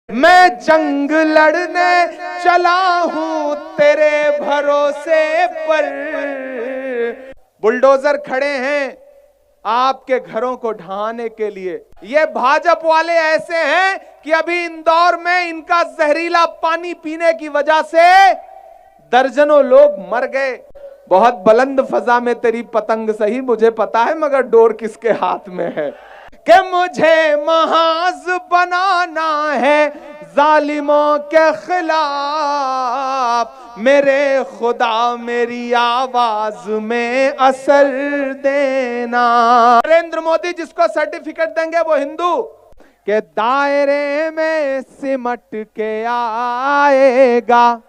मैं जंग लड़ने चला हूं तेरे भरोसे पर। बुलडोजर खड़े हैं आपके घरों को ढहाने के लिए। ये भाजपा वाले ऐसे हैं कि अभी इंदौर में इनका जहरीला पानी पीने की वजह से दर्जनों लोग मर गए। बहुत बुलंद फजा में तेरी पतंग सही, मुझे पता है मगर डोर किसके हाथ में है। कि मुझे महाज बनाना है जालिमों के खिलाफ, मेरे खुदा मेरी आवाज में असर देना। नरेंद्र मोदी जिसको सर्टिफिकेट देंगे वो हिंदू के दायरे में सिमट के आएगा,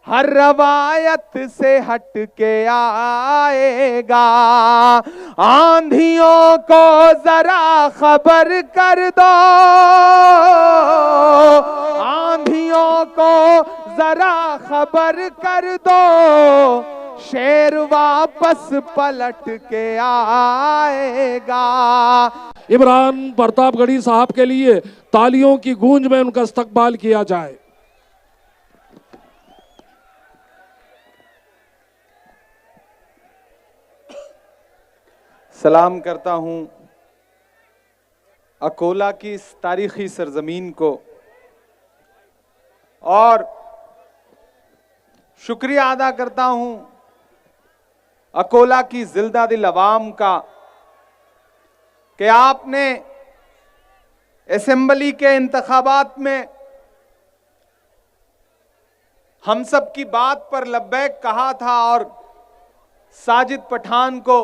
हर रवायत से हट के आएगा। आंधियों को जरा खबर कर दो, आंधियों को जरा खबर कर दो, शेर वापस पलट के आएगा। इमरान प्रतापगढ़ी साहब के लिए तालियों की गूंज में उनका इस्तकबाल किया जाए। सलाम करता हूं अकोला की इस तारीखी सरजमीन को और शुक्रिया अदा करता हूं अकोला की जिंदा दिल अवाम का कि आपने असेंबली के इंतखाबात में हम सब की बात पर लब्बैक कहा था और साजिद पठान को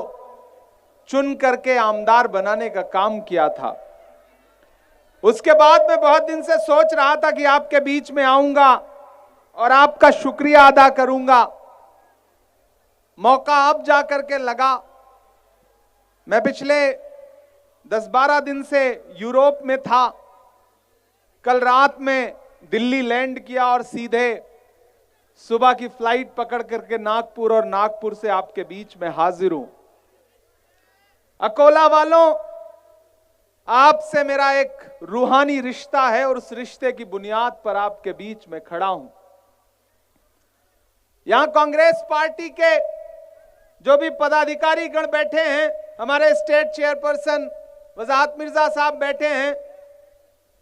चुन करके आमदार बनाने का काम किया था। उसके बाद मैं बहुत दिन से सोच रहा था कि आपके बीच में आऊंगा और आपका शुक्रिया अदा करूंगा। मौका अब जाकर के लगा। मैं पिछले 10-12 दिन से यूरोप में था। कल रात में दिल्ली लैंड किया और सीधे सुबह की फ्लाइट पकड़ करके नागपुर और नागपुर से आपके बीच में हाजिर हूं। अकोला वालों, आपसे मेरा एक रूहानी रिश्ता है और उस रिश्ते की बुनियाद पर आपके बीच में खड़ा हूं। यहां कांग्रेस पार्टी के जो भी पदाधिकारी गण बैठे हैं, हमारे स्टेट चेयरपर्सन वजाहत मिर्जा साहब बैठे हैं,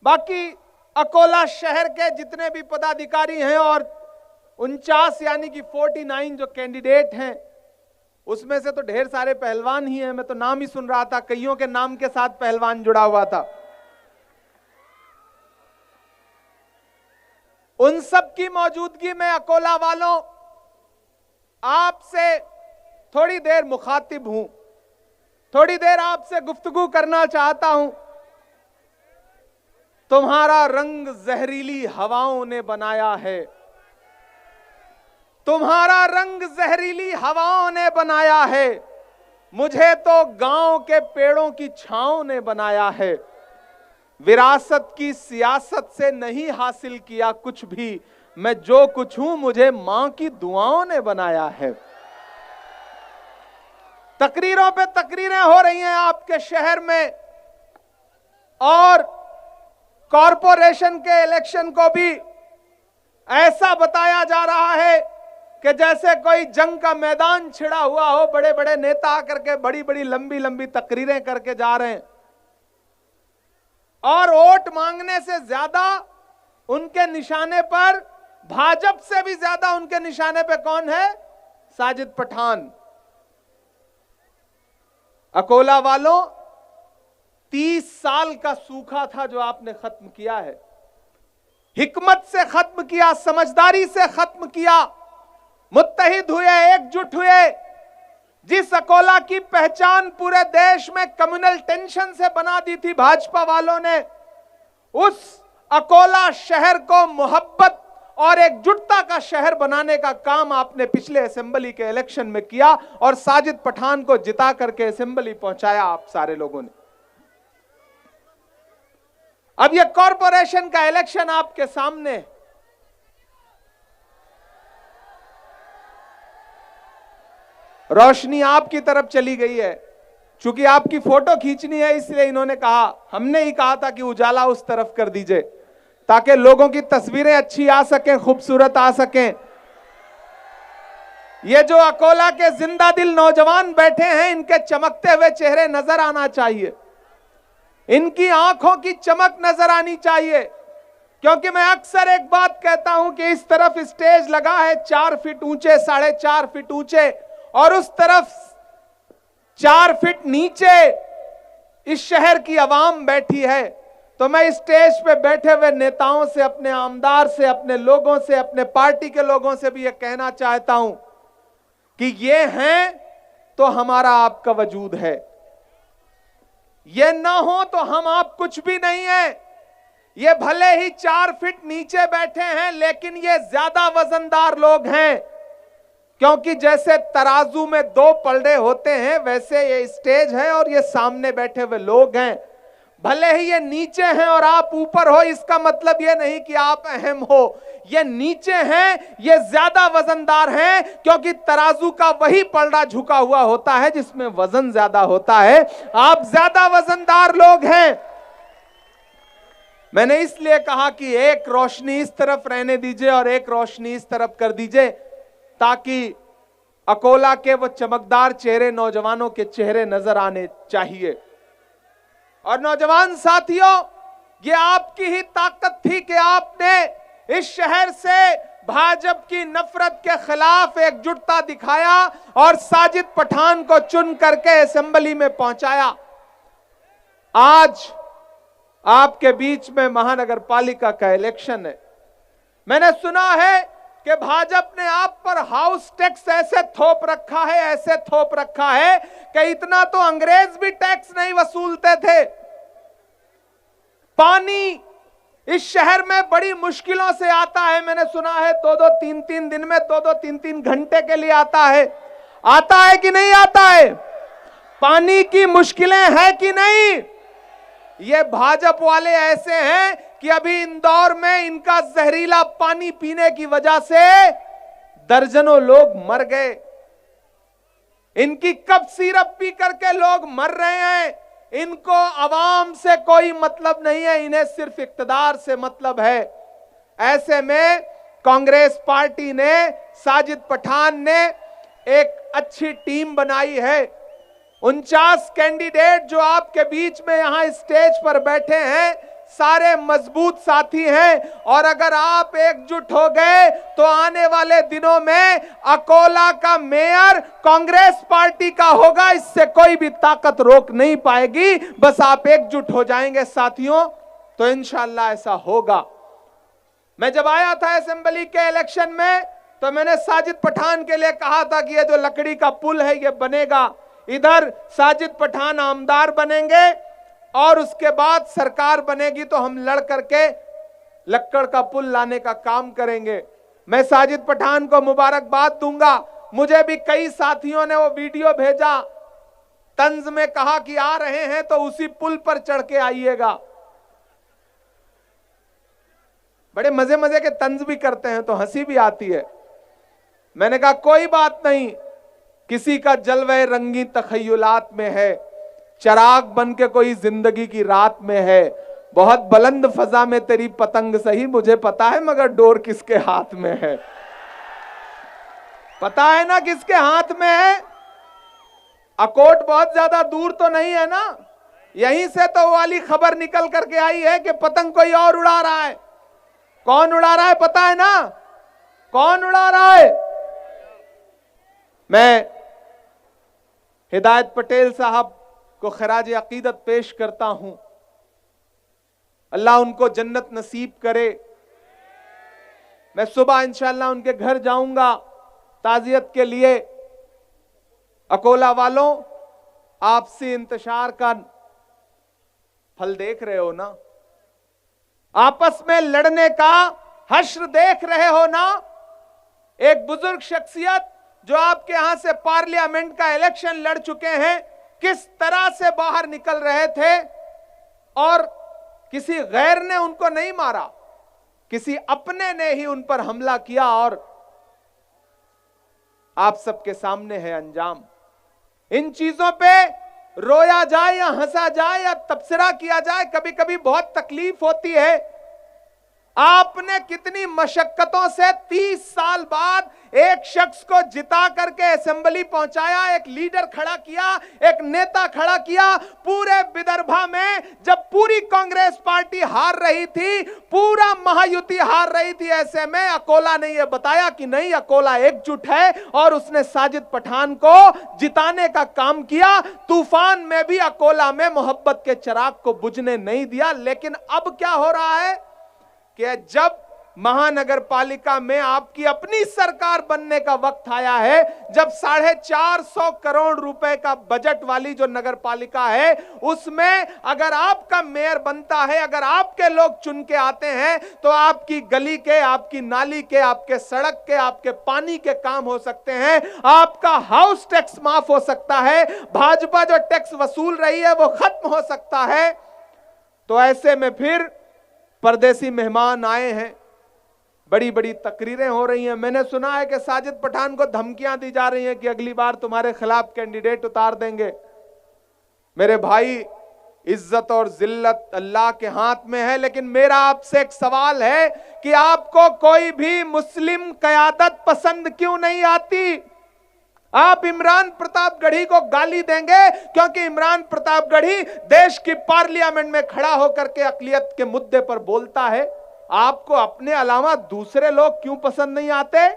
बाकी अकोला शहर के जितने भी पदाधिकारी हैं और 49 यानी कि 49 जो कैंडिडेट हैं, उसमें से तो ढेर सारे पहलवान ही हैं। मैं तो नाम ही सुन रहा था, कईयों के नाम के साथ पहलवान जुड़ा हुआ था। उन सब की मौजूदगी में अकोला वालों, आपसे थोड़ी देर मुखातिब हूं, थोड़ी देर आपसे गुफ्तगू करना चाहता हूं। तुम्हारा रंग जहरीली हवाओं ने बनाया है, तुम्हारा रंग जहरीली हवाओं ने बनाया है, मुझे तो गांव के पेड़ों की छांव ने बनाया है। विरासत की सियासत से नहीं हासिल किया कुछ भी, मैं जो कुछ हूं मुझे मां की दुआओं ने बनाया है। तकरीरों पे तकरीरें हो रही हैं आपके शहर में और कॉरपोरेशन के इलेक्शन को भी ऐसा बताया जा रहा है कि जैसे कोई जंग का मैदान छिड़ा हुआ हो। बड़े बड़े नेता आकर के बड़ी बड़ी लंबी लंबी तकरीरें करके जा रहे हैं और वोट मांगने से ज्यादा उनके निशाने पर, भाजपा से भी ज्यादा उनके निशाने पे कौन है? साजिद पठान। अकोला वालों, 30 साल का सूखा था जो आपने खत्म किया है, हिकमत से खत्म किया, समझदारी से खत्म किया, मुत्तहिद हुए, एकजुट हुए। जिस अकोला की पहचान पूरे देश में कम्युनल टेंशन से बना दी थी भाजपा वालों ने, उस अकोला शहर को मोहब्बत और एकजुटता का शहर बनाने का काम आपने पिछले असेंबली के इलेक्शन में किया और साजिद पठान को जिता करके असेंबली पहुंचाया आप सारे लोगों ने। अब यह कॉरपोरेशन का इलेक्शन आपके सामने, रोशनी आपकी तरफ चली गई है। चूंकि आपकी फोटो खींचनी है इसलिए इन्होंने कहा, हमने ही कहा था कि उजाला उस तरफ कर दीजिए। ताकि लोगों की तस्वीरें अच्छी आ सकें, खूबसूरत आ सकें। ये जो अकोला के जिंदा दिल नौजवान बैठे हैं, इनके चमकते हुए चेहरे नजर आना चाहिए, इनकी आंखों की चमक नजर आनी चाहिए। क्योंकि मैं अक्सर एक बात कहता हूं कि इस तरफ स्टेज लगा है 4 फीट ऊंचे, 4.5 फीट ऊंचे, और उस तरफ 4 फीट नीचे इस शहर की आवाम बैठी है। तो मैं स्टेज पे बैठे हुए नेताओं से, अपने आमदार से, अपने लोगों से, अपने पार्टी के लोगों से भी यह कहना चाहता हूं कि ये हैं तो हमारा आपका वजूद है, ये ना हो तो हम आप कुछ भी नहीं है। ये भले ही 4 फीट नीचे बैठे हैं, लेकिन ये ज्यादा वजनदार लोग हैं, क्योंकि जैसे तराजू में 2 पलड़े होते हैं, वैसे ये स्टेज है और ये सामने बैठे हुए लोग हैं। भले ही ये नीचे हैं और आप ऊपर हो, इसका मतलब ये नहीं कि आप अहम हो। ये नीचे हैं, ये ज्यादा वजनदार हैं, क्योंकि तराजू का वही पलड़ा झुका हुआ होता है जिसमें वजन ज्यादा होता है। आप ज्यादा वजनदार लोग हैं। मैंने इसलिए कहा कि एक रोशनी इस तरफ रहने दीजिए और एक रोशनी इस तरफ कर दीजिए, ताकि अकोला के वो चमकदार चेहरे, नौजवानों के चेहरे नजर आने चाहिए। और नौजवान साथियों, ये आपकी ही ताकत थी कि आपने इस शहर से भाजपा की नफरत के खिलाफ एकजुटता दिखाया और साजिद पठान को चुन करके असेंबली में पहुंचाया। आज आपके बीच में महानगर पालिका का इलेक्शन है। मैंने सुना है कि भाजपा ने आप पर हाउस टैक्स ऐसे थोप रखा है, ऐसे थोप रखा है कि इतना तो अंग्रेज भी टैक्स नहीं वसूलते थे। पानी इस शहर में बड़ी मुश्किलों से आता है। मैंने सुना है 2-2, 3-3 दिन में 2-2, 3-3 घंटे के लिए आता है। आता है कि नहीं आता है? पानी की मुश्किलें हैं कि नहीं? ये भाजपा वाले ऐसे हैं कि अभी इंदौर में इनका जहरीला पानी पीने की वजह से दर्जनों लोग मर गए। इनकी कप सिरप पी करके लोग मर रहे हैं। इनको आवाम से कोई मतलब नहीं है, इन्हें सिर्फ इक्तदार से मतलब है। ऐसे में कांग्रेस पार्टी ने, साजिद पठान ने एक अच्छी टीम बनाई है। 49 कैंडिडेट जो आपके बीच में यहां स्टेज पर बैठे हैं, सारे मजबूत साथी हैं। और अगर आप एकजुट हो गए तो आने वाले दिनों में अकोला का मेयर कांग्रेस पार्टी का होगा। इससे कोई भी ताकत रोक नहीं पाएगी। बस आप एकजुट हो जाएंगे साथियों, तो इंशाअल्लाह ऐसा होगा। मैं जब आया था असेंबली के इलेक्शन में, तो मैंने साजिद पठान के लिए कहा था कि ये जो लकड़ी का पुल है ये बनेगा, इधर साजिद पठान आमदार बनेंगे और उसके बाद सरकार बनेगी तो हम लड़ करके लक्कड़ का पुल लाने का काम करेंगे। मैं साजिद पठान को मुबारकबाद दूंगा। मुझे भी कई साथियों ने वो वीडियो भेजा, तंज में कहा कि आ रहे हैं तो उसी पुल पर चढ़ के आइएगा। बड़े मजे मजे के तंज भी करते हैं तो हंसी भी आती है। मैंने कहा कोई बात नहीं, किसी का जलवे रंगी तखय्युलात में है, चराग बन के कोई जिंदगी की रात में है। बहुत बुलंद फजा में तेरी पतंग सही, मुझे पता है मगर डोर किसके हाथ में है। पता है ना किसके हाथ में है? अकोट बहुत ज्यादा दूर तो नहीं है ना, यहीं से तो वाली खबर निकल करके आई है कि पतंग कोई और उड़ा रहा है। कौन उड़ा रहा है पता है ना? कौन उड़ा रहा है? मैं हिदायत पटेल साहब को खराज अकीदत पेश करता हूं। अल्लाह उनको जन्नत नसीब करे। मैं सुबह इंशाअल्लाह उनके घर जाऊंगा ताजियत के लिए। अकोला वालों, आपसी इंतशार का फल देख रहे हो ना, आपस में लड़ने का हश्र देख रहे हो ना। एक बुजुर्ग शख्सियत जो आपके यहां से पार्लियामेंट का इलेक्शन लड़ चुके हैं, किस तरह से बाहर निकल रहे थे और किसी गैर ने उनको नहीं मारा, किसी अपने ने ही उन पर हमला किया और आप सबके सामने है अंजाम। इन चीजों पे रोया जाए या हंसा जाए या तबसरा किया जाए, कभी कभी बहुत तकलीफ होती है। आपने कितनी मशक्कतों से 30 साल बाद एक शख्स को जिता करके असेंबली पहुंचाया, एक लीडर खड़ा किया, एक नेता खड़ा किया। पूरे विदर्भा में जब पूरी कांग्रेस पार्टी हार रही थी, पूरा महायुति हार रही थी, ऐसे में अकोला ने यह बताया कि नहीं, अकोला एकजुट है और उसने साजिद पठान को जिताने का काम किया। तूफान में भी अकोला में मोहब्बत के चिराग को बुझने नहीं दिया। लेकिन अब क्या हो रहा है कि जब महानगर पालिका में आपकी अपनी सरकार बनने का वक्त आया है, जब 450 करोड़ रुपए का बजट वाली जो नगर पालिका है, उसमें अगर आपका मेयर बनता है, अगर आपके लोग चुन के आते हैं, तो आपकी गली के, आपकी नाली के, आपके सड़क के, आपके पानी के काम हो सकते हैं, आपका हाउस टैक्स माफ हो सकता है, भाजपा जो टैक्स वसूल रही है वो खत्म हो सकता है। तो ऐसे में फिर परदेसी मेहमान आए हैं, बड़ी बड़ी तकरीरें हो रही हैं। मैंने सुना है कि साजिद पठान को धमकियां दी जा रही हैं कि अगली बार तुम्हारे खिलाफ कैंडिडेट उतार देंगे। मेरे भाई, इज्जत और जिल्लत अल्लाह के हाथ में है, लेकिन मेरा आपसे एक सवाल है कि आपको कोई भी मुस्लिम कयादत पसंद क्यों नहीं आती? आप इमरान प्रतापगढ़ी को गाली देंगे क्योंकि इमरान प्रतापगढ़ी देश की पार्लियामेंट में खड़ा होकर के अक़लियत के मुद्दे पर बोलता है। आपको अपने अलावा दूसरे लोग क्यों पसंद नहीं आते?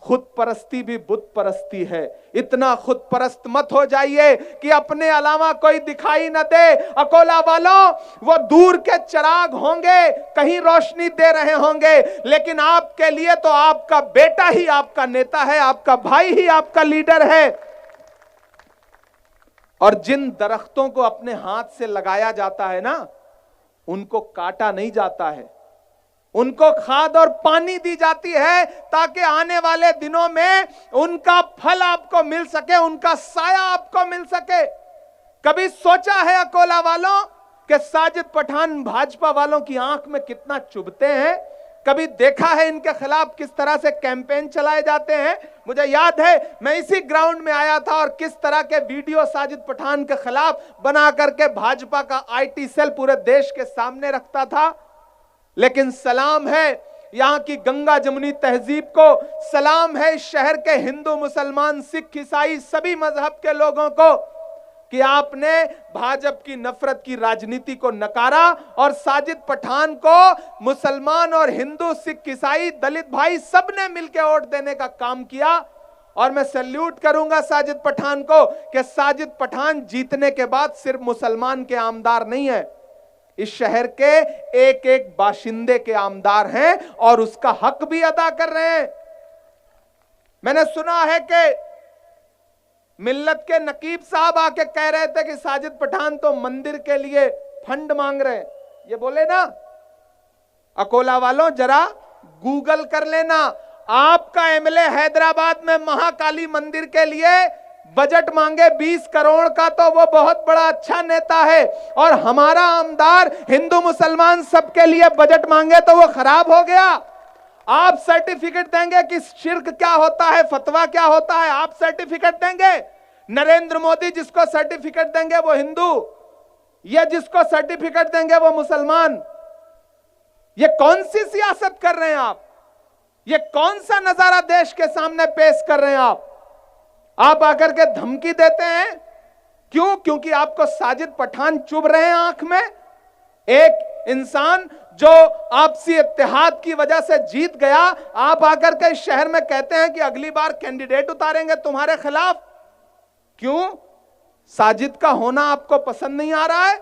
खुद परस्ती भी बुत परस्ती है। इतना खुद परस्त मत हो जाइए कि अपने अलावा कोई दिखाई न दे। अकोला वालों, वो दूर के चिराग होंगे, कहीं रोशनी दे रहे होंगे, लेकिन आपके लिए तो आपका बेटा ही आपका नेता है, आपका भाई ही आपका लीडर है। और जिन दरख्तों को अपने हाथ से लगाया जाता है ना, उनको काटा नहीं जाता है, उनको खाद और पानी दी जाती है ताकि आने वाले दिनों में उनका फल आपको मिल सके, उनका साया आपको मिल सके। कभी सोचा है अकोला वालों कि साजिद पठान भाजपा वालों की आंख में कितना चुभते हैं? कभी देखा है इनके खिलाफ किस तरह से कैंपेन चलाए जाते हैं? मुझे याद है मैं इसी ग्राउंड में आया था और किस तरह के वीडियो साजिद पठान के खिलाफ बना करके भाजपा का आईटी सेल पूरे देश के सामने रखता था। लेकिन सलाम है यहां की गंगा जमुनी तहजीब को, सलाम है इस शहर के हिंदू, मुसलमान, सिख, ईसाई सभी मजहब के लोगों को कि आपने भाजपा की नफरत की राजनीति को नकारा और साजिद पठान को मुसलमान और हिंदू, सिख, ईसाई, दलित भाई सबने मिलकर वोट देने का काम किया। और मैं सैल्यूट करूंगा साजिद पठान को कि साजिद पठान जीतने के बाद सिर्फ मुसलमान के आमदार नहीं है, इस शहर के एक एक बाशिंदे के आमदार हैं और उसका हक भी अदा कर रहे हैं। मैंने सुना है कि मिल्लत के नकीब साहब आके कह रहे थे कि साजिद पठान तो मंदिर के लिए फंड मांग रहे हैं। ये बोले ना, अकोला वालों जरा गूगल कर लेना, आपका एमएलए हैदराबाद में महाकाली मंदिर के लिए बजट मांगे 20 करोड़ का तो वो बहुत बड़ा अच्छा नेता है, और हमारा आमदार हिंदू मुसलमान सबके लिए बजट मांगे तो वो खराब हो गया। आप सर्टिफिकेट देंगे कि शिर्क क्या होता है, फतवा क्या होता है, आप सर्टिफिकेट देंगे। नरेंद्र मोदी जिसको सर्टिफिकेट देंगे वो हिंदू, ये जिसको सर्टिफिकेट देंगे वो मुसलमान। ये कौन सी सियासत कर रहे हैं आप? ये कौन सा नजारा देश के सामने पेश कर रहे हैं आप आकर के धमकी देते हैं? क्यों? क्योंकि आपको साजिद पठान चुभ रहे हैं आंख में। एक इंसान जो आपसी इत्तेहाद की वजह से जीत गया, आप आकर के इस शहर में कहते हैं कि अगली बार कैंडिडेट उतारेंगे तुम्हारे खिलाफ। क्यों? साजिद का होना आपको पसंद नहीं आ रहा है?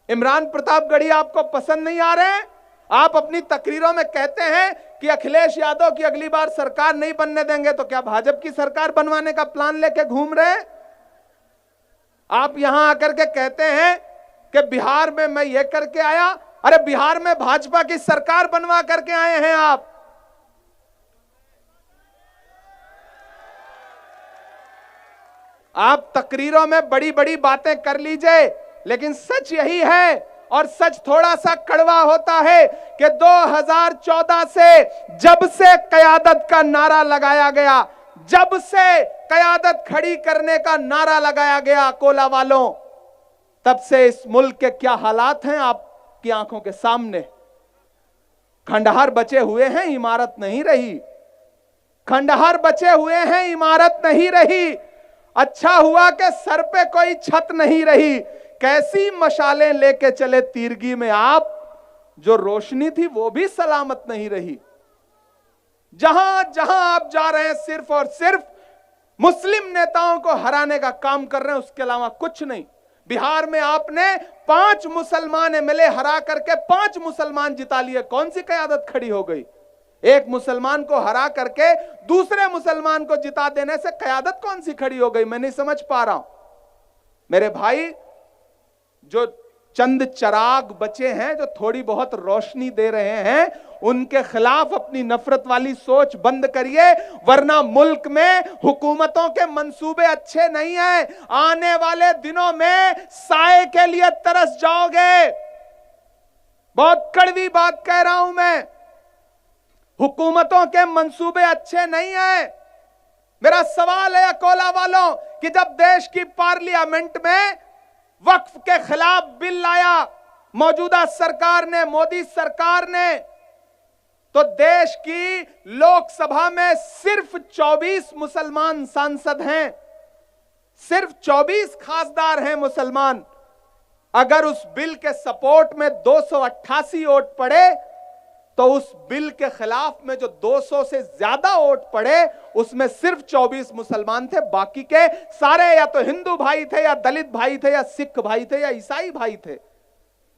इमरान प्रतापगढ़ी आपको पसंद नहीं आ रहे हैं? आप अपनी तकरीरों में कहते हैं कि अखिलेश यादव की अगली बार सरकार नहीं बनने देंगे, तो क्या भाजपा की सरकार बनवाने का प्लान लेके घूम रहे हैं? आप यहां आकर के कहते हैं कि बिहार में मैं ये करके आया। अरे बिहार में भाजपा की सरकार बनवा करके आए हैं आप। आप तकरीरों में बड़ी बड़ी बातें कर लीजिए, लेकिन सच यही है, और सच थोड़ा सा कड़वा होता है कि 2014 से जब से कयादत का नारा लगाया गया, जब से कयादत खड़ी करने का नारा लगाया गया अकोला वालों, तब से इस मुल्क के क्या हालात हैं आपकी आंखों के सामने। खंडहर बचे हुए हैं, इमारत नहीं रही। खंडहर बचे हुए हैं, इमारत नहीं रही। अच्छा हुआ कि सर पे कोई छत नहीं रही। कैसी मशालें लेके चले तीरगी में आप, जो रोशनी थी वो भी सलामत नहीं रही। जहां जहां आप जा रहे हैं सिर्फ और सिर्फ मुस्लिम नेताओं को हराने का काम कर रहे हैं, उसके अलावा कुछ नहीं। बिहार में आपने 5 मुसलमान एमएलए हरा करके 5 मुसलमान जिता लिए। कौन सी क़यादत खड़ी हो गई? एक मुसलमान को हरा करके दूसरे मुसलमान को जिता देने से क़यादत कौन सी खड़ी हो गई? मैं नहीं समझ पा रहा हूं। मेरे भाई, जो चंद चिराग बचे हैं, जो थोड़ी बहुत रोशनी दे रहे हैं, उनके खिलाफ अपनी नफरत वाली सोच बंद करिए, वरना मुल्क में हुकूमतों के मंसूबे अच्छे नहीं हैं। आने वाले दिनों में साए के लिए तरस जाओगे। बहुत कड़वी बात कह रहा हूं मैं। हुकूमतों के मंसूबे अच्छे नहीं हैं। मेरा सवाल है अकोला वालों कि जब देश की पार्लियामेंट में वक्फ के खिलाफ बिल लाया मौजूदा सरकार ने, मोदी सरकार ने, तो देश की लोकसभा में सिर्फ 24 मुसलमान सांसद हैं, सिर्फ 24 खासदार हैं मुसलमान। अगर उस बिल के सपोर्ट में 288 वोट पड़े तो उस बिल के खिलाफ में जो 200 से ज्यादा वोट पड़े उसमें सिर्फ 24 मुसलमान थे। बाकी के सारे या तो हिंदू भाई थे, या दलित भाई थे, या सिख भाई थे, या ईसाई भाई थे।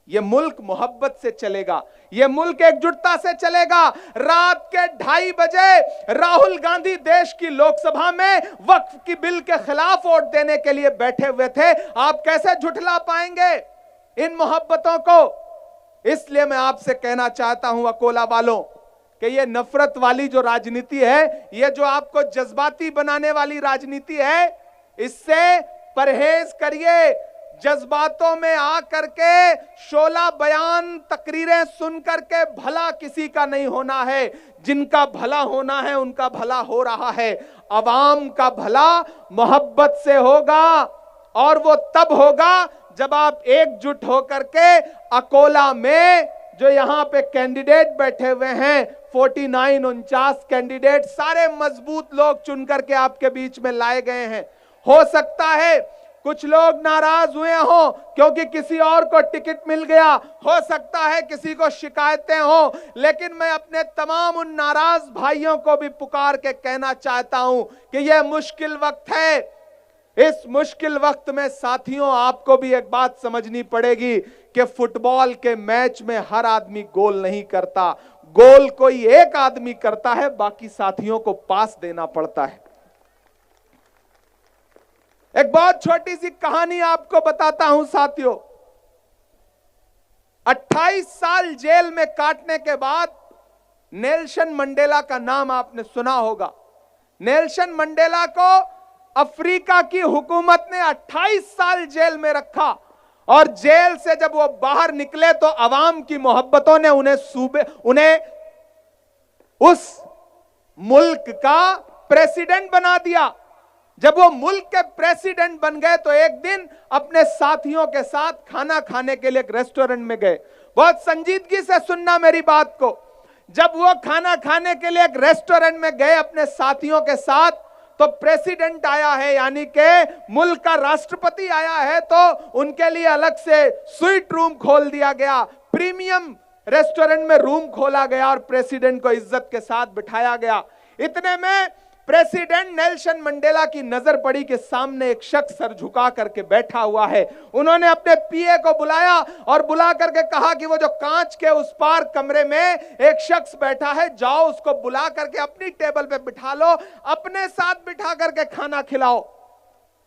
यह मुल्क मोहब्बत से चलेगा, यह मुल्क एकजुटता से चलेगा। रात के 2:30 बजे राहुल गांधी देश की लोकसभा में वक्फ की बिल के खिलाफ वोट देने के लिए बैठे हुए थे। आप कैसे झुठला पाएंगे इन मोहब्बतों को? इसलिए मैं आपसे कहना चाहता हूं अकोला वालों कि ये नफरत वाली जो राजनीति है, ये जो आपको जज्बाती बनाने वाली राजनीति है, इससे परहेज करिए। जज्बातों में आकर के शोला बयान तकरीरें सुन करके भला किसी का नहीं होना है। जिनका भला होना है उनका भला हो रहा है। अवाम का भला मोहब्बत से होगा, और वो तब होगा जब आप एकजुट होकर के अकोला में जो यहां पे कैंडिडेट बैठे हुए हैं, 49 कैंडिडेट, सारे मजबूत लोग चुन करके आपके बीच में लाए गए हैं। हो सकता है कुछ लोग नाराज हुए हो क्योंकि किसी और को टिकट मिल गया, हो सकता है किसी को शिकायतें हो, लेकिन मैं अपने तमाम उन नाराज भाइयों को भी पुकार के कहना चाहता हूं कि यह मुश्किल वक्त है। इस मुश्किल वक्त में साथियों, आपको भी एक बात समझनी पड़ेगी कि फुटबॉल के मैच में हर आदमी गोल नहीं करता। गोल कोई एक आदमी करता है, बाकी साथियों को पास देना पड़ता है। एक बहुत छोटी सी कहानी आपको बताता हूं साथियों। 28 साल जेल में काटने के बाद नेल्सन मंडेला का नाम आपने सुना होगा। नेल्सन मंडेला को अफ्रीका की हुकूमत ने 28 साल जेल में रखा, और जेल से जब वो बाहर निकले तो अवाम की मोहब्बतों ने उन्हें उस मुल्क का प्रेसिडेंट बना दिया। जब वो मुल्क के प्रेसिडेंट बन गए तो एक दिन अपने साथियों के साथ खाना खाने के लिए एक रेस्टोरेंट में गए। बहुत संजीदगी से सुनना मेरी बात को। जब वो खाना खाने के लिए एक रेस्टोरेंट में गए अपने साथियों के साथ, तो प्रेसिडेंट आया है, यानी कि मुल्क का राष्ट्रपति आया है, तो उनके लिए अलग से स्वीट रूम खोल दिया गया, प्रीमियम रेस्टोरेंट में रूम खोला गया और प्रेसिडेंट को इज्जत के साथ बिठाया गया। इतने में प्रेसिडेंट नेल्सन मंडेला की नजर पड़ी कि सामने एक शख्स सर झुका करके बैठा हुआ है। उन्होंने अपने पीए को बुलाया और बुला करके कहा कि वो जो कांच के उस पार कमरे में एक शख्स बैठा है, जाओ उसको बुला करके अपनी टेबल पे बिठा लो, अपने साथ बिठा करके खाना खिलाओ।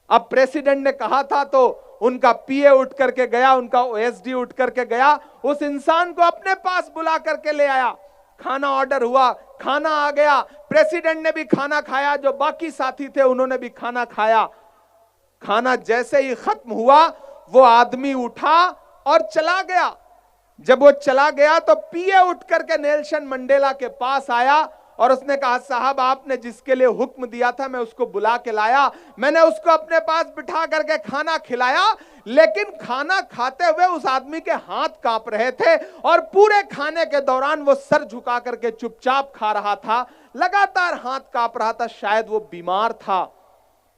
अब प्रेसिडेंट ने कहा था तो उनका पीए उठ करके गया, उनका ओएसडी उठ करके गया, उस इंसान को अपने पास बुला करके ले आया। खाना ऑर्डर हुआ, खाना आ गया, प्रेसिडेंट ने भी खाना खाया, जो बाकी साथी थे उन्होंने भी खाना खाया। खाना जैसे ही खत्म हुआ वो आदमी उठा और चला गया। जब वो चला गया तो पीए उठ करके नेल्सन मंडेला के पास आया और उसने कहा साहब आपने जिसके लिए हुक्म दिया था मैं उसको बुला के लाया, मैंने उसको अपने पास बिठा करके खाना खिलाया, लेकिन खाना खाते हुए उस आदमी के हाथ कांप रहे थे और पूरे खाने के दौरान वो सर झुका करके चुपचाप खा रहा था, लगातार हाथ कांप रहा था, शायद वो बीमार था।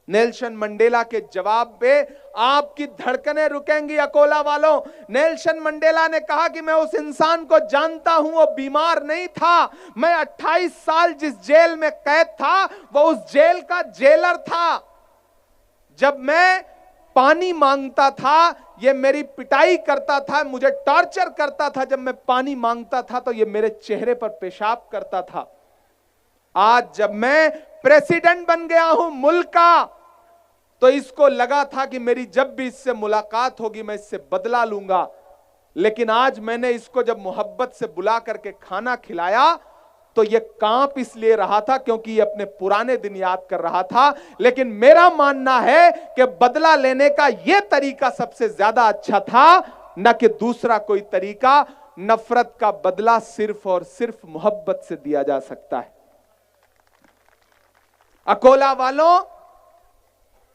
नेल्सन मंडेला के जवाब पे आपकी धड़कनें रुकेंगी अकोला वालों। नेल्सन मंडेला ने कहा कि मैं उस इंसान को जानता हूं, वो बीमार नहीं था, मैं 28 साल जिस जेल में कैद था वो उस जेल का जेलर था। जब मैं पानी मांगता था ये मेरी पिटाई करता था, मुझे टॉर्चर करता था, जब मैं पानी मांगता था तो ये मेरे चेहरे पर पेशाब करता था। आज जब मैं प्रेसिडेंट बन गया हूं मुल्क का, तो इसको लगा था कि मेरी जब भी इससे मुलाकात होगी मैं इससे बदला लूंगा, लेकिन आज मैंने इसको जब मोहब्बत से बुला करके खाना खिलाया तो ये कांप इसलिए रहा था क्योंकि ये अपने पुराने दिन याद कर रहा था। लेकिन मेरा मानना है कि बदला लेने का यह तरीका सबसे ज्यादा अच्छा था, न कि दूसरा कोई तरीका। नफरत का बदला सिर्फ और सिर्फ मोहब्बत से दिया जा सकता है। अकोला वालों,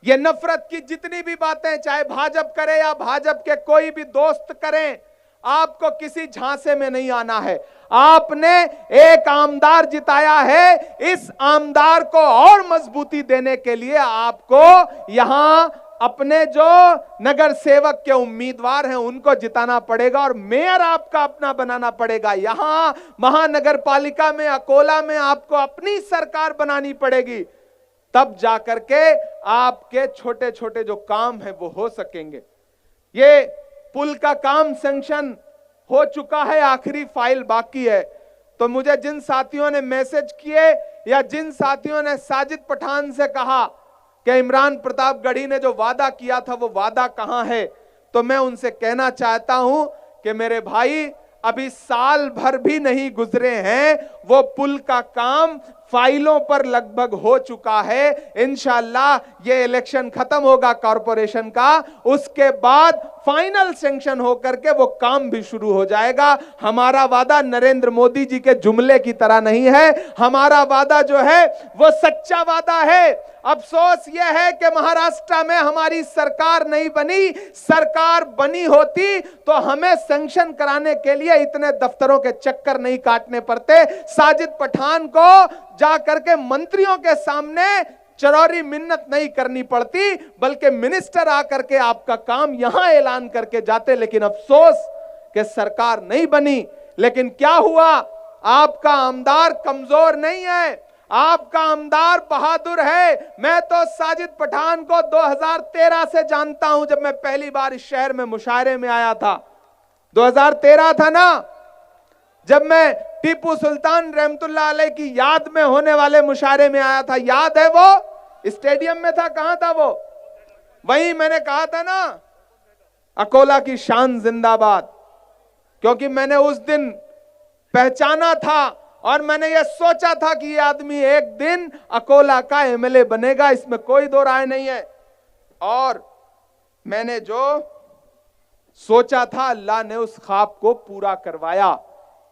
ये नफरत की जितनी भी बातें चाहे भाजपा करे या भाजपा के कोई भी दोस्त करें, आपको किसी झांसे में नहीं आना है। आपने एक आमदार जिताया है, इस आमदार को और मजबूती देने के लिए आपको यहां अपने जो नगर सेवक के उम्मीदवार हैं उनको जिताना पड़ेगा और मेयर आपका अपना बनाना पड़ेगा। यहां महानगर पालिका में अकोला में आपको अपनी सरकार बनानी पड़ेगी, तब जाकर के आपके छोटे छोटे जो काम हैं वो हो सकेंगे। ये पुल का काम सैंक्शन हो चुका है, आखिरी फाइल बाकी है। तो मुझे जिन साथियों ने मैसेज किए या जिन साथियों ने साजिद पठान से कहा कि इमरान प्रतापगढ़ी ने जो वादा किया था वो वादा कहां है, तो मैं उनसे कहना चाहता हूं कि मेरे भाई अभी साल भर भी नहीं गुजरे हैं, वो पुल का काम फाइलों पर लगभग हो चुका है। इंशाअल्लाह ये इलेक्शन खत्म होगा कॉरपोरेशन का, उसके बाद फाइनल सैंक्शन होकर के वो काम भी शुरू हो जाएगा। हमारा वादा नरेंद्र मोदी जी के जुमले की तरह नहीं है, हमारा वादा जो है वो सच्चा वादा है। अफसोस यह है कि महाराष्ट्र में हमारी सरकार नहीं बनी, सरकार बनी होती तो हमें सैंक्शन कराने के लिए इतने दफ्तरों के चक्कर नहीं काटने पड़ते। साजिद पठान को जाकर के मंत्रियों के सामने चरौरी मिन्नत नहीं करनी पड़ती, बल्कि मिनिस्टर आकर के आपका काम यहां ऐलान करके जाते। लेकिन अफसोस कि सरकार नहीं बनी। लेकिन क्या हुआ, आपका आमदार कमजोर नहीं है, आपका आमदार बहादुर है। मैं तो साजिद पठान को 2013 से जानता हूं, जब मैं पहली बार इस शहर में मुशायरे में आया था। 2013 था ना, जब मैं टीपू सुल्तान रहमतुल्लाह अलैह की याद में होने वाले मुशायरे में आया था। याद है वो स्टेडियम में था, कहां था वो? वहीं मैंने कहा था ना, अकोला की शान जिंदाबाद, क्योंकि मैंने उस दिन पहचाना था और मैंने ये सोचा था कि ये आदमी एक दिन अकोला का एमएलए बनेगा, इसमें कोई दो राय नहीं है। और मैंने जो सोचा था अल्लाह ने उस ख्वाब को पूरा करवाया।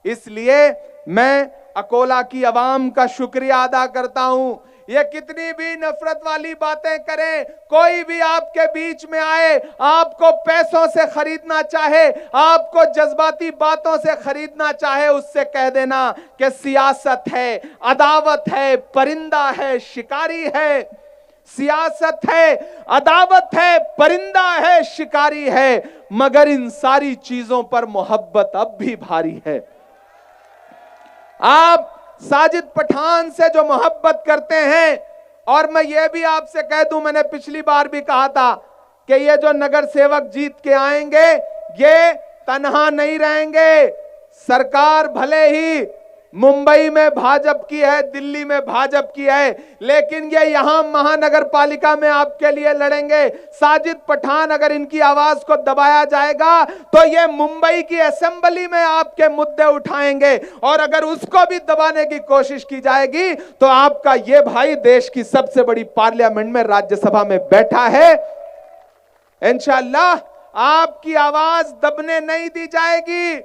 इसलिए मैं अकोला की आवाम का शुक्रिया अदा करता हूं। ये कितनी भी नफरत वाली बातें करें, कोई भी आपके बीच में आए, आपको पैसों से खरीदना चाहे, आपको जज्बाती बातों से खरीदना चाहे, उससे कह देना कि सियासत है, अदावत है, परिंदा है, शिकारी है। सियासत है, अदावत है, परिंदा है, शिकारी है, मगर इन सारी चीजों पर मोहब्बत अब भी भारी है। आप साजिद पठान से जो मोहब्बत करते हैं, और मैं ये भी आपसे कह दूं, मैंने पिछली बार भी कहा था कि ये जो नगर सेवक जीत के आएंगे ये तन्हा नहीं रहेंगे। सरकार भले ही मुंबई में भाजपा की है, दिल्ली में भाजपा की है, लेकिन ये यहां महानगर पालिका में आपके लिए लड़ेंगे। साजिद पठान अगर इनकी आवाज को दबाया जाएगा तो ये मुंबई की असेंबली में आपके मुद्दे उठाएंगे, और अगर उसको भी दबाने की कोशिश की जाएगी तो आपका ये भाई देश की सबसे बड़ी पार्लियामेंट में, राज्यसभा में बैठा है। इंशाअल्लाह आपकी आवाज दबने नहीं दी जाएगी।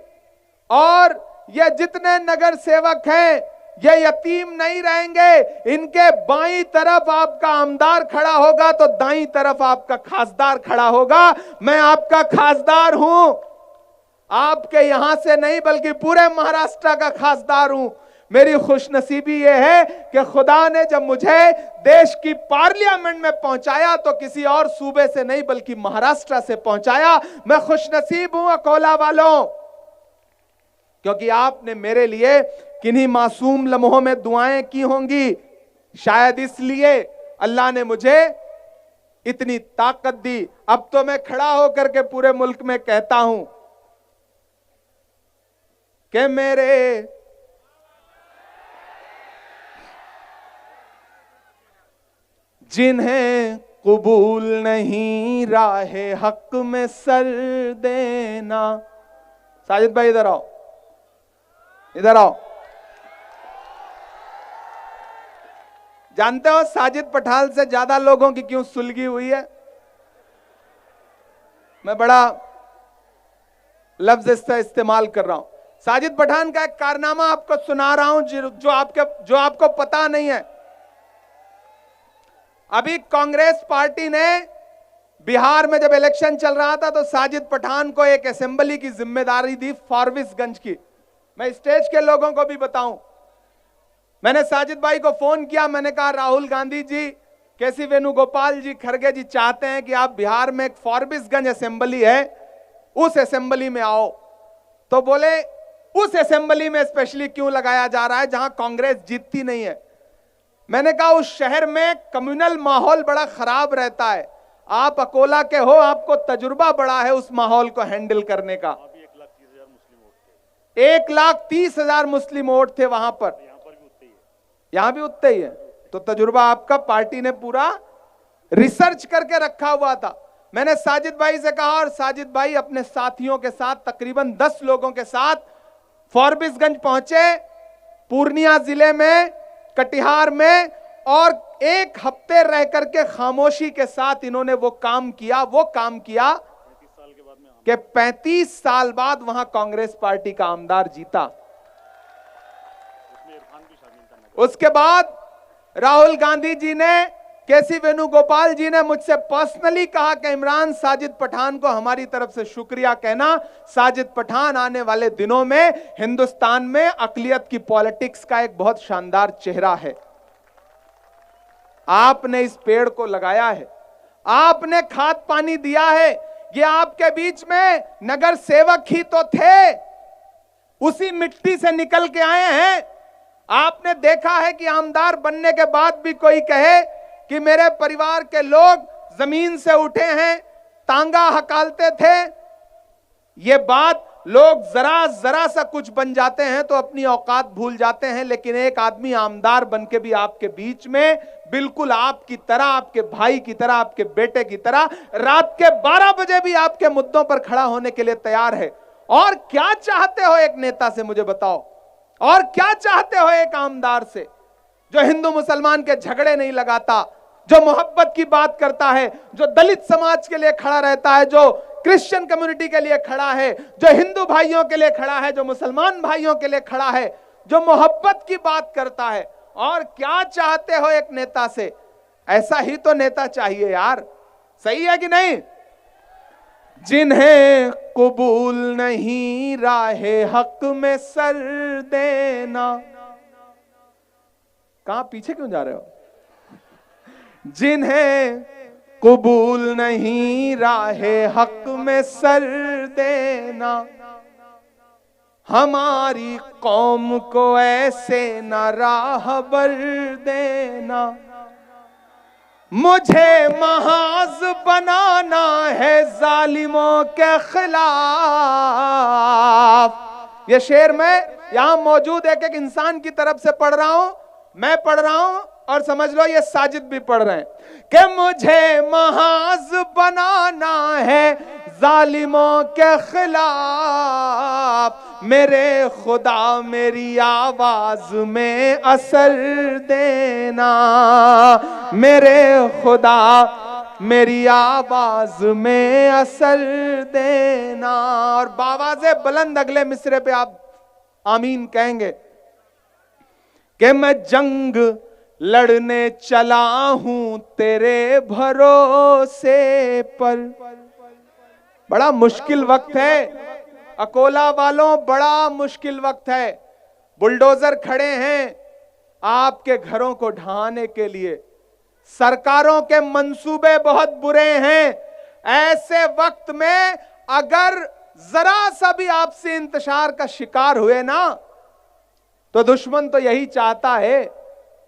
और ये जितने नगर सेवक हैं, ये यतीम नहीं रहेंगे। इनके बाईं तरफ आपका आमदार खड़ा होगा तो दाईं तरफ आपका खासदार खड़ा होगा। मैं आपका खासदार हूं, आपके यहां से नहीं बल्कि पूरे महाराष्ट्र का खासदार हूं। मेरी खुशनसीबी यह है कि खुदा ने जब मुझे देश की पार्लियामेंट में पहुंचाया तो किसी और सूबे से नहीं बल्कि महाराष्ट्र से पहुंचाया। मैं खुशनसीब हूं अकोला वालों, क्योंकि आपने मेरे लिए किन्हीं मासूम लम्हों में दुआएं की होंगी। शायद इसलिए अल्लाह ने मुझे इतनी ताकत दी। अब तो मैं खड़ा होकर के पूरे मुल्क में कहता हूं कि मेरे जिन्हें कबूल नहीं राहे हक में सर देना। साजिद भाई इधर आओ, इधर आओ। जानते हो साजिद पठान से ज्यादा लोगों की क्यों सुलगी हुई है? मैं बड़ा लफ्ज इसका इस्तेमाल कर रहा हूं। साजिद पठान का एक कारनामा आपको सुना रहा हूं जो आपको पता नहीं है। अभी कांग्रेस पार्टी ने बिहार में जब इलेक्शन चल रहा था तो साजिद पठान को एक असेंबली की जिम्मेदारी दी फारबिसगंज की। मैं स्टेज के लोगों को भी बताऊं, मैंने साजिद भाई को फोन किया। मैंने कहा राहुल गांधी जी, केसी वेणुगोपाल जी, खड़गे जी चाहते हैं कि आप बिहार में एक फारबिसगंज असेंबली है, उस असेंबली में आओ। तो बोले उस असेंबली में स्पेशली क्यों लगाया जा रहा है जहां कांग्रेस जीतती नहीं है? मैंने कहा उस शहर में कम्युनल माहौल बड़ा खराब रहता है। आप अकोला के हो, आपको तजुर्बा बड़ा है उस माहौल को हैंडल करने का। 1,30,000 मुस्लिम वोट थे वहां पर, यहां भी उतने ही है। तो तजुर्बा आपका, पार्टी ने पूरा रिसर्च करके रखा हुआ था। मैंने साजिद भाई से कहा और साजिद भाई अपने साथियों के साथ तकरीबन 10 लोगों के साथ फारबिसगंज पहुंचे, पूर्णिया जिले में, कटिहार में, और 1 हफ्ते रह करके खामोशी के साथ इन्होंने वो काम किया कि 35 साल बाद वहां कांग्रेस पार्टी का आमदार जीता। उसके बाद राहुल गांधी जी ने, केसी वेणुगोपाल जी ने मुझसे पर्सनली कहा कि इमरान, साजिद पठान को हमारी तरफ से शुक्रिया कहना। साजिद पठान आने वाले दिनों में हिंदुस्तान में अकलियत की पॉलिटिक्स का एक बहुत शानदार चेहरा है। आपने इस पेड़ को लगाया है, आपने खाद पानी दिया है। ये आपके बीच में नगर सेवक ही तो थे, उसी मिट्टी से निकल के आए हैं। आपने देखा है कि आमदार बनने के बाद भी कोई कहे कि मेरे परिवार के लोग जमीन से उठे हैं, तांगा हकालते थे। ये बात लोग जरा सा कुछ बन जाते हैं तो अपनी औकात भूल जाते हैं, लेकिन एक आदमी आमदार बन के भी आपके बीच में बिल्कुल आपकी तरह, आपके भाई की तरह, आपके बेटे की तरह रात के 12 बजे भी आपके मुद्दों पर खड़ा होने के लिए तैयार है। और क्या चाहते हो एक नेता से, मुझे बताओ? और क्या चाहते हो एक आमदार से जो हिंदू मुसलमान के झगड़े नहीं लगाता, जो मोहब्बत की बात करता है, जो दलित समाज के लिए खड़ा रहता है, जो क्रिश्चियन कम्युनिटी के लिए खड़ा है, जो हिंदू भाइयों के लिए खड़ा है, जो मुसलमान भाइयों के लिए खड़ा है, जो मोहब्बत की बात करता है? और क्या चाहते हो एक नेता से? ऐसा ही तो नेता चाहिए यार, सही है कि नहीं? जिन्हें कबूल नहीं राहे हक में सर देना। कहां पीछे क्यों जा रहे हो? जिन्हें कबूल नहीं राहे हक में सर देना, हमारी कौम को ऐसे न राहबर देना। मुझे महाज बनाना है जालिमों के खिलाफ। ये शेर मैं यहां मौजूद एक एक इंसान की तरफ से पढ़ रहा हूं, मैं पढ़ रहा हूं और समझ लो ये साजिद भी पढ़ रहे हैं कि मुझे महाज बनाना है जालिमों के खिलाफ। मेरे खुदा मेरी आवाज में असर देना, मेरे खुदा मेरी आवाज में असर देना। और बावाज़े बुलंद अगले मिसरे पे आप आमीन कहेंगे कि मैं जंग लड़ने चला हूं तेरे भरोसे पर। बड़ा मुश्किल वक्त है अकोला वालों, बड़ा मुश्किल वक्त है। बुलडोजर खड़े हैं आपके घरों को ढहाने के लिए, सरकारों के मंसूबे बहुत बुरे हैं। ऐसे वक्त में अगर जरा सा भी आपसे इंतशार का शिकार हुए ना, तो दुश्मन तो यही चाहता है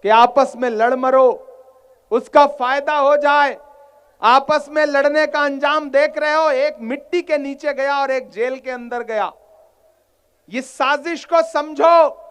कि आपस में लड़ मरो, उसका फायदा हो जाए। आपस में लड़ने का अंजाम देख रहे हो, एक मिट्टी के नीचे गया और एक जेल के अंदर गया। इस साजिश को समझो,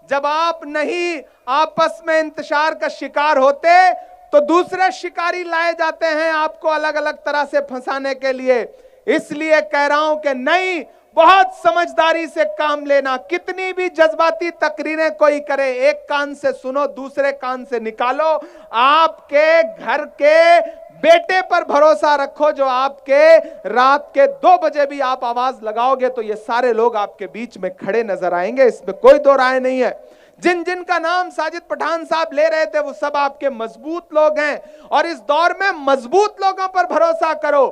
जब आप नहीं आपस में इंतशार का शिकार होते तो दूसरे शिकारी लाए जाते हैं आपको अलग अलग तरह से फंसाने के लिए। इसलिए कह रहा हूं कि नहीं, बहुत समझदारी से काम लेना। कितनी भी जज्बाती तकरीरें कोई करे, एक कान से सुनो दूसरे कान से निकालो। आपके घर के बेटे पर भरोसा रखो, जो आपके रात के 2 बजे भी आप आवाज लगाओगे तो ये सारे लोग आपके बीच में खड़े नजर आएंगे, इसमें कोई दो राय नहीं है। जिन जिन का नाम साजिद पठान साहब ले रहे थे वो सब आपके मजबूत लोग हैं, और इस दौर में मजबूत लोगों पर भरोसा करो,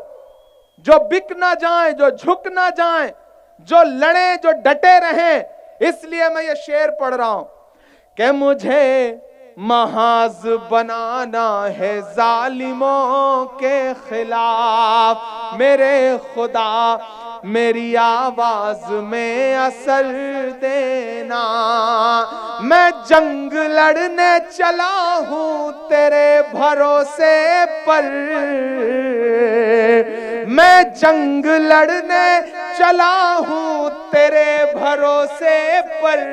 जो बिक ना जाएं, जो झुक ना जाएं, जो लड़े, जो डटे रहें। इसलिए मैं ये शेर पढ़ रहा हूं कि मुझे महाज बनाना है जालिमों के खिलाफ, मेरे खुदा मेरी आवाज में असर देना। मैं जंग लड़ने चला हूं तेरे भरोसे पर, मैं जंग लड़ने चला हूं तेरे भरोसे पर।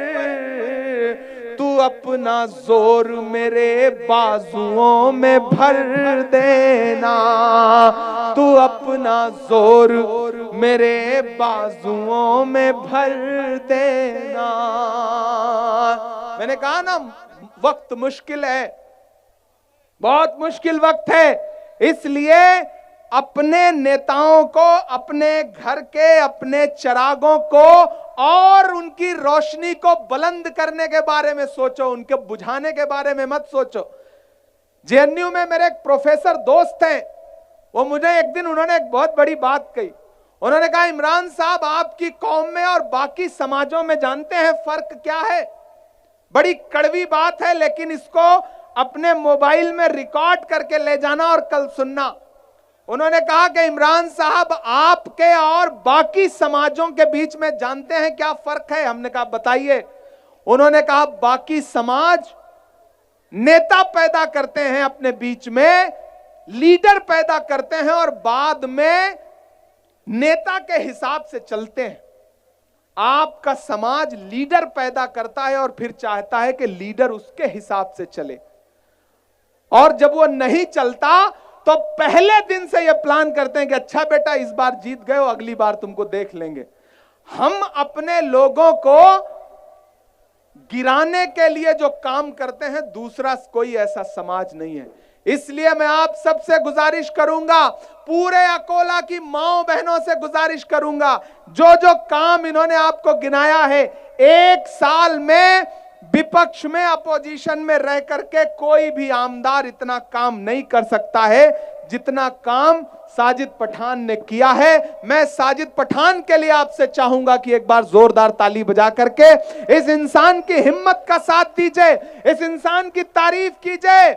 तू अपना जोर मेरे बाजुओं में भर देना, तू अपना जोर मेरे बाजुओं में भर देना। मैंने कहा ना, वक्त मुश्किल है, बहुत मुश्किल वक्त है। इसलिए अपने नेताओं को, अपने घर के अपने चिरागों को और उनकी रोशनी को बुलंद करने के बारे में सोचो, उनके बुझाने के बारे में मत सोचो। जेएनयू में मेरे एक प्रोफेसर दोस्त हैं, वो मुझे एक दिन उन्होंने एक बहुत बड़ी बात कही। उन्होंने कहा, इमरान साहब आपकी कौम में और बाकी समाजों में जानते हैं फर्क क्या है? बड़ी कड़वी बात है, लेकिन इसको अपने मोबाइल में रिकॉर्ड करके ले जाना और कल सुनना। उन्होंने कहा कि इमरान साहब आपके और बाकी समाजों के बीच में जानते हैं क्या फर्क है? हमने कहा बताइए। उन्होंने कहा बाकी समाज नेता पैदा करते हैं, अपने बीच में लीडर पैदा करते हैं और बाद में नेता के हिसाब से चलते हैं। आपका समाज लीडर पैदा करता है और फिर चाहता है कि लीडर उसके हिसाब से चले, और जब वो नहीं चलता तो पहले दिन से ये प्लान करते हैं कि अच्छा बेटा इस बार जीत गए हो, अगली बार तुमको देख लेंगे। हम अपने लोगों को गिराने के लिए जो काम करते हैं, दूसरा कोई ऐसा समाज नहीं है। इसलिए मैं आप सबसे गुजारिश करूंगा, पूरे अकोला की माओ बहनों से गुजारिश करूंगा, जो जो काम इन्होंने आपको गिनाया है, 1 साल में विपक्ष में, अपोजिशन में रह करके कोई भी आमदार इतना काम नहीं कर सकता है जितना काम साजिद पठान ने किया है। मैं साजिद पठान के लिए आपसे चाहूंगा कि एक बार जोरदार ताली बजा करके इस इंसान की हिम्मत का साथ दीजिए, इस इंसान की तारीफ कीजिए।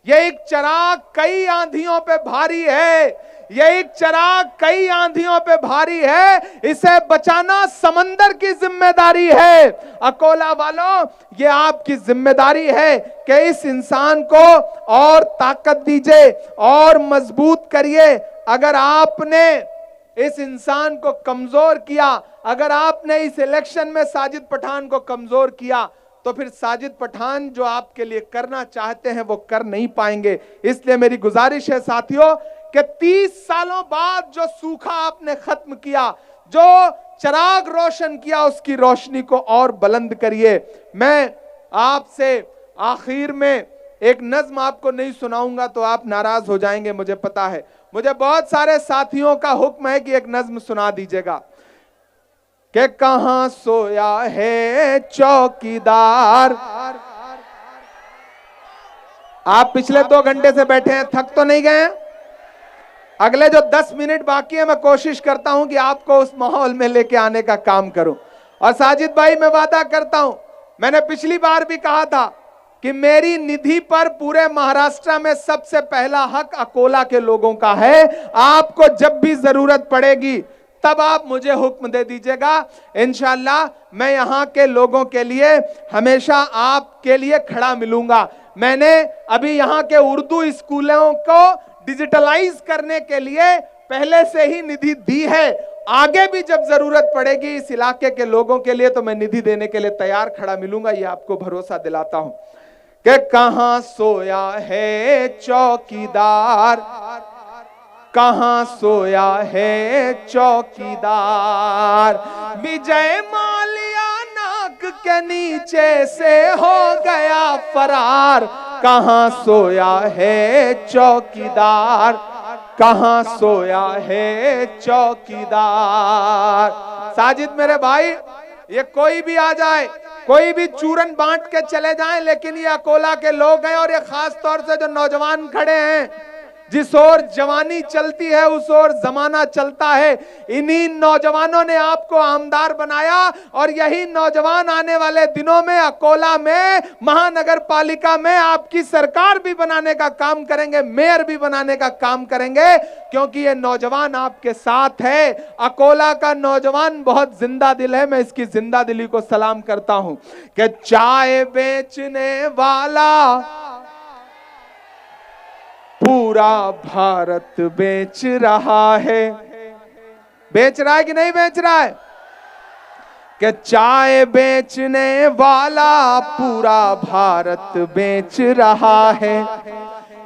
यह एक चिराग कई आंधियों पे भारी है, यह एक चिराग कई आंधियों पे भारी है, इसे बचाना समंदर की जिम्मेदारी है। अकोला वालों, ये आपकी जिम्मेदारी है कि इस इंसान को और ताकत दीजिए और मजबूत करिए। अगर आपने इस इंसान को कमजोर किया, अगर आपने इस इलेक्शन में साजिद पठान को कमजोर किया, तो फिर साजिद पठान जो आपके लिए करना चाहते हैं वो कर नहीं पाएंगे। इसलिए मेरी गुजारिश है साथियों कि 30 सालों बाद जो सूखा आपने खत्म किया, जो चिराग रोशन किया, उसकी रोशनी को और बुलंद करिए। मैं आपसे आखिर में एक नज्म आपको नहीं सुनाऊंगा तो आप नाराज हो जाएंगे, मुझे पता है। मुझे बहुत सारे साथियों का हुक्म है कि एक नज्म सुना दीजिएगा कि कहां सोया है चौकीदार, आप पिछले 2 घंटे से बैठे हैं, थक तो नहीं गए हैं? अगले जो 10 मिनट बाकी है मैं कोशिश करता हूं कि आपको उस माहौल में लेके आने का काम करूं। और साजिद भाई मैं वादा करता हूं, मैंने पिछली बार भी कहा था कि मेरी निधि पर पूरे महाराष्ट्र में सबसे पहला हक अकोला के लोगों का है। आपको जब भी जरूरत पड़ेगी तब आप मुझे हुक्म दे दीजिएगा, इंशाल्लाह मैं यहां के लोगों के लिए हमेशा आपके लिए खड़ा मिलूंगा। मैंने अभी यहां के उर्दू स्कूलों को डिजिटलाइज करने के लिए पहले से ही निधि दी है। आगे भी जब जरूरत पड़ेगी इस इलाके के लोगों के लिए तो मैं निधि देने के लिए तैयार खड़ा मिलूंगा, ये आपको भरोसा दिलाता हूं। कि कहां सोया है चौकीदार, कहां सोया है चौकीदार, विजय माल्या नाक के नीचे से हो गया फरार। कहां सोया है चौकीदार, कहां सोया है चौकीदार। साजिद मेरे भाई, ये कोई भी आ जाए, कोई भी चूरन बांट के चले जाएं, लेकिन ये अकोला के लोग हैं और ये खास तौर से जो नौजवान खड़े हैं, जिस ओर जवानी चलती है उस ओर जमाना चलता है। इन्हीं नौजवानों ने आपको आमदार बनाया और यही नौजवान आने वाले दिनों में अकोला में महानगर पालिका में आपकी सरकार भी बनाने का काम करेंगे, मेयर भी बनाने का काम करेंगे, क्योंकि ये नौजवान आपके साथ है। अकोला का नौजवान बहुत जिंदा दिल है, मैं इसकी जिंदा दिली को सलाम करता हूं। कि चाय बेचने वाला पूरा भारत बेच रहा है, बेच रहा है कि नहीं बेच रहा है? कि चाय बेचने वाला पूरा भारत बेच रहा है,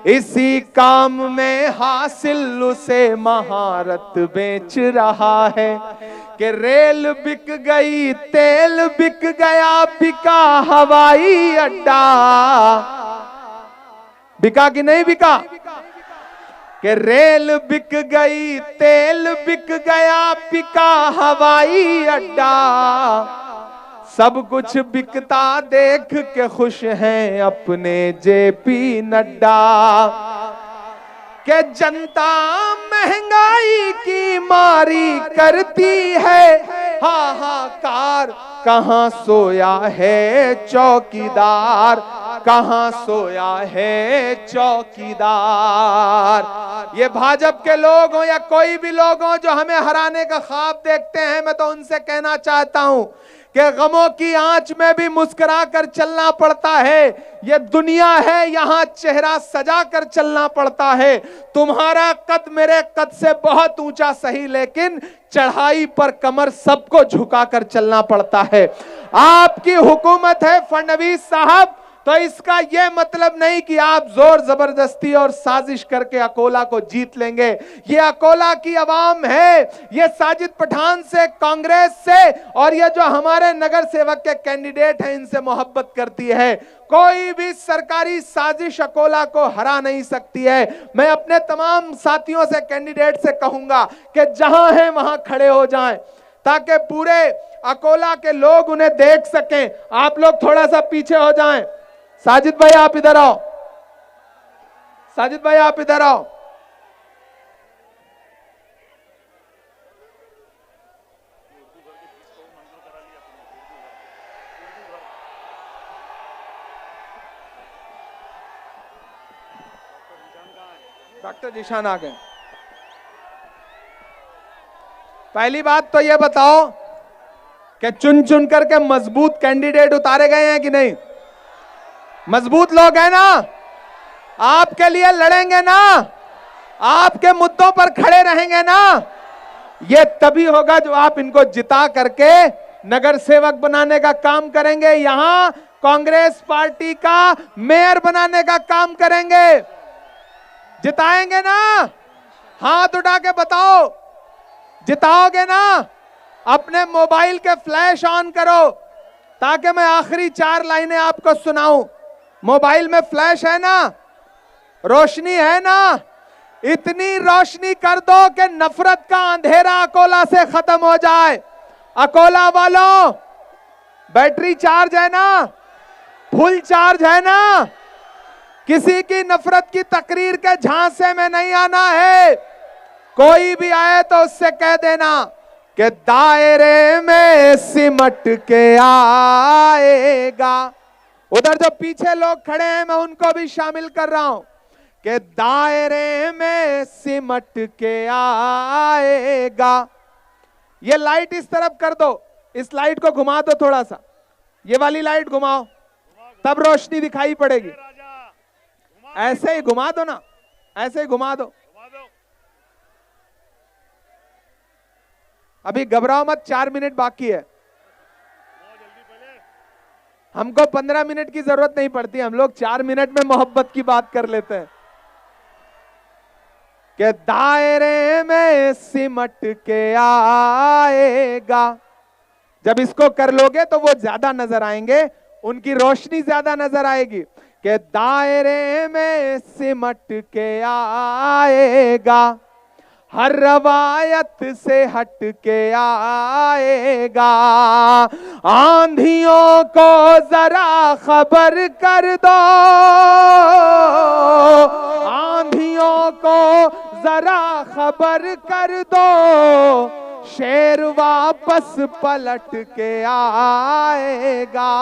इसी काम में हासिल उसे महारत बेच रहा है। कि रेल बिक गई, तेल बिक गया, बिका हवाई अड्डा, बिका कि नहीं बिका? कि रेल बिक गई, तेल बिक गया, बिका हवाई अड्डा, सब कुछ बिकता देख के खुश हैं अपने जेपी नड्डा। कि जनता महंगाई की मारी करती है हाहाकार, कहां सोया है चौकीदार, कहां सोया है चौकीदार। ये भाजपा के लोग हो या कोई भी लोग हो जो हमें हराने का ख्वाब देखते हैं, मैं तो उनसे कहना चाहता हूं कि गमों की आंच में भी मुस्कुरा कर चलना पड़ता है। ये दुनिया है, यहां चेहरा सजा कर चलना पड़ता है। तुम्हारा कद मेरे कद से बहुत ऊंचा सही, लेकिन चढ़ाई पर कमर सबको झुका कर चलना पड़ता है। आपकी हुकूमत है फडणवीस साहब, तो इसका यह मतलब नहीं कि आप जोर जबरदस्ती और साजिश करके अकोला को जीत लेंगे। ये अकोला की आवाम है, ये साजिद पठान से, कांग्रेस से और ये जो हमारे नगर सेवक के कैंडिडेट हैं इनसे मोहब्बत करती है। कोई भी सरकारी साजिश अकोला को हरा नहीं सकती है। मैं अपने तमाम साथियों से, कैंडिडेट से कहूंगा कि जहां हैं वहां खड़े हो जाएं, ताकि पूरे अकोला के लोग उन्हें देख सकें। आप लोग थोड़ा सा पीछे हो जाएं। साजिद भाई आप इधर आओ, साजिद भाई आप इधर आओ। डॉक्टर जिशान आ गए। पहली बात तो यह बताओ कि चुन चुन करके मजबूत कैंडिडेट उतारे गए हैं कि नहीं? मजबूत लोग हैं ना? आपके लिए लड़ेंगे ना? आपके मुद्दों पर खड़े रहेंगे ना? ये तभी होगा जो आप इनको जिता करके नगर सेवक बनाने का काम करेंगे, यहां कांग्रेस पार्टी का मेयर बनाने का काम करेंगे। जिताएंगे ना? हाथ उठा के बताओ, जिताओगे ना? अपने मोबाइल के फ्लैश ऑन करो ताकि मैं आखिरी 4 लाइनें आपको सुनाऊं। मोबाइल में फ्लैश है ना? रोशनी है ना? इतनी रोशनी कर दो कि नफरत का अंधेरा अकोला से खत्म हो जाए। अकोला वालों, बैटरी चार्ज है ना? फुल चार्ज है ना? किसी की नफरत की तकरीर के झांसे में नहीं आना है। कोई भी आए तो उससे कह देना कि दायरे में सिमट के आएगा। उधर जो पीछे लोग खड़े हैं मैं उनको भी शामिल कर रहा हूं कि दायरे में सिमट के आएगा। ये लाइट इस तरफ कर दो, इस लाइट को घुमा दो थोड़ा सा, ये वाली लाइट घुमाओ, तब रोशनी दिखाई पड़ेगी। ऐसे ही घुमा दो ना, ऐसे ही घुमा दो। अभी घबराओ मत, 4 मिनट बाकी है। हमको 15 मिनट की जरूरत नहीं पड़ती, हम लोग 4 मिनट में मोहब्बत की बात कर लेते हैं कि दायरे में सिमट के आएगा। जब इसको कर लोगे तो वो ज्यादा नजर आएंगे, उनकी रोशनी ज्यादा नजर आएगी कि दायरे में सिमट के आएगा, हर रवायत से हट के आएगा। आंधियों को जरा खबर कर दो, आंधियों को जरा खबर कर दो, शेर वापस पलट के आएगा,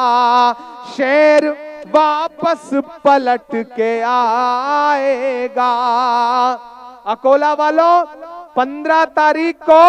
शेर वापस पलट के आएगा। अकोला वालों, 15 तारीख को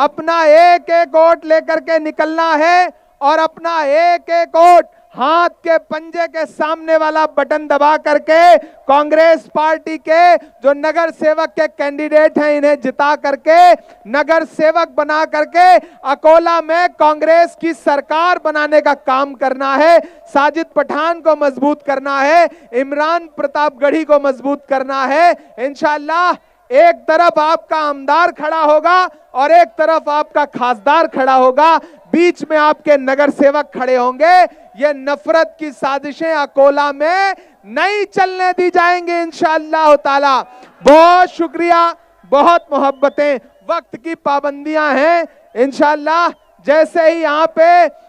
अपना एक एक वोट लेकर के निकलना है और अपना एक एक वोट हाथ के पंजे के सामने वाला बटन दबा करके कांग्रेस पार्टी के जो नगर सेवक के कैंडिडेट हैं इन्हें जिता करके नगर सेवक बना करके अकोला में कांग्रेस की सरकार बनाने का काम करना है। साजिद पठान को मजबूत करना है, इमरान प्रतापगढ़ी को मजबूत करना है। इंशाअल्लाह एक तरफ आपका आमदार खड़ा होगा और एक तरफ आपका खासदार खड़ा होगा, बीच में आपके नगर सेवक खड़े होंगे। ये नफरत की साजिशें अकोला में नहीं चलने दी जाएंगे इंशाअल्लाह ताला। बहुत शुक्रिया, बहुत मोहब्बतें, वक्त की पाबंदियां हैं। इंशाअल्लाह जैसे ही यहाँ पे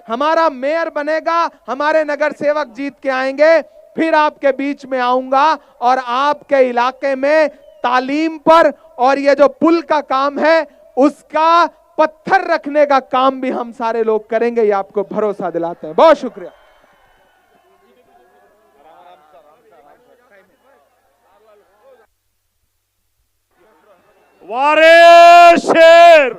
हमारा मेयर बनेगा, हमारे नगर सेवक जीत के आएंगे, फिर आपके बीच में आऊंगा और आपके इलाके में तालीम पर और ये जो पुल का काम है उसका पत्थर रखने का काम भी हम सारे लोग करेंगे, ये आपको भरोसा दिलाते हैं। बहुत शुक्रिया। वारे शेर।